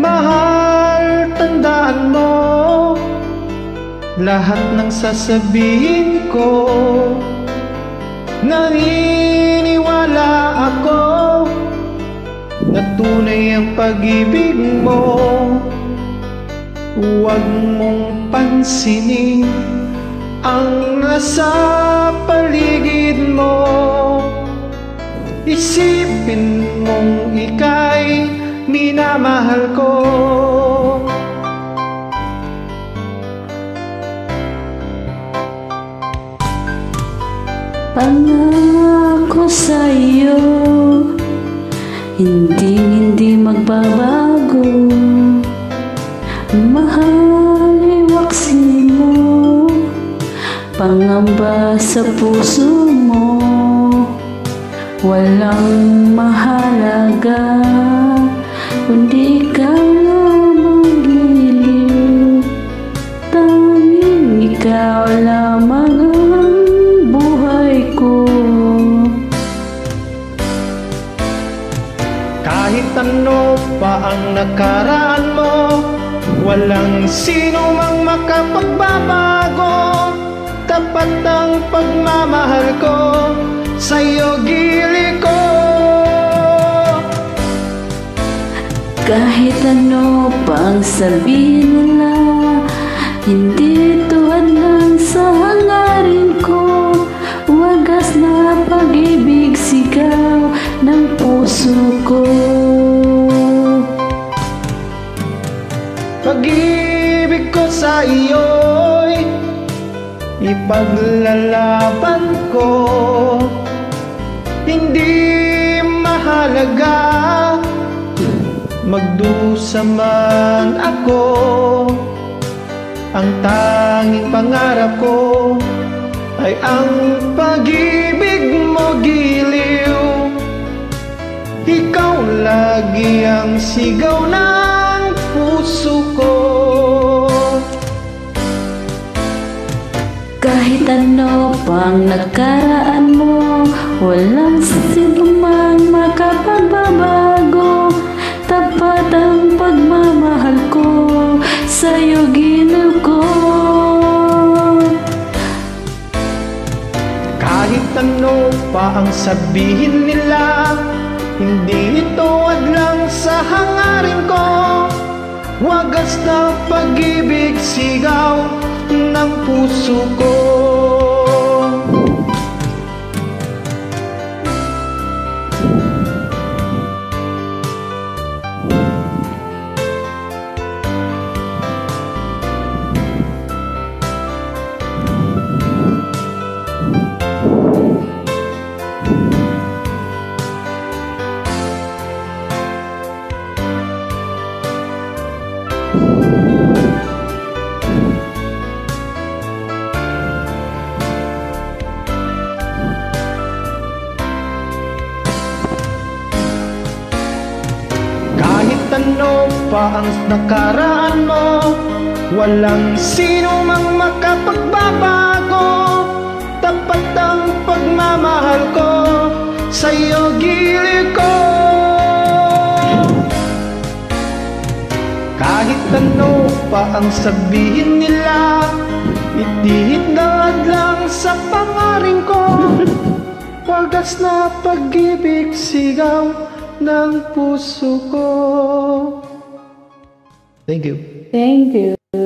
Mahal, tandaan mo, lahat ng sasabihin ko, naniniwala ako na tunay ang pag-ibig mo. Huwag mong pansinin ang nasa paligid mo. Isipin mong ika'y minamahal ko. Pangako sa'yo, hindi magbabago. Mahal, iwaksin mo pangamba sa puso mo. Walang mahalaga kundi ikaw lamang giliw. Tanging ikaw lamang ang buhay ko. Kahit ano pa ang nakaraan mo, walang sino mang makapagbabago. Tapat ang pagmamahal ko, sa'yo gili ko. Kahit ano pang sabihin nila, hindi tuwad lang sa hangarin ko. Wagas na pag-ibig sigaw ng puso ko. Pag-ibig ko sa iyo'y ipaglalaban ko. Hindi mahalaga magdusa man ako. Ang tanging pangarap ko ay ang pag-ibig mo giliw. Ikaw lagi ang sigaw ng puso ko. Kahit ano pang nakaraan mo, walang sino man makapagbabago. Tapat ang pagmamahal ko, sa'yo ginaw ko. Kahit ano pa ang sabihin nila, hindi ito adlang sa hangarin ko. Wagas na pag-ibig sigaw ng puso ko. Kahit ano pa ang nakaraan mo, walang sino mang makapagbabago. Tapat ang pagmamahal ko, sa'yo gili ko. Kahit ano pa ang sabihin nila, itihid na lang sa pangaring ko. Wagas na pag-ibig sigaw ng puso ko. Thank you. Thank you.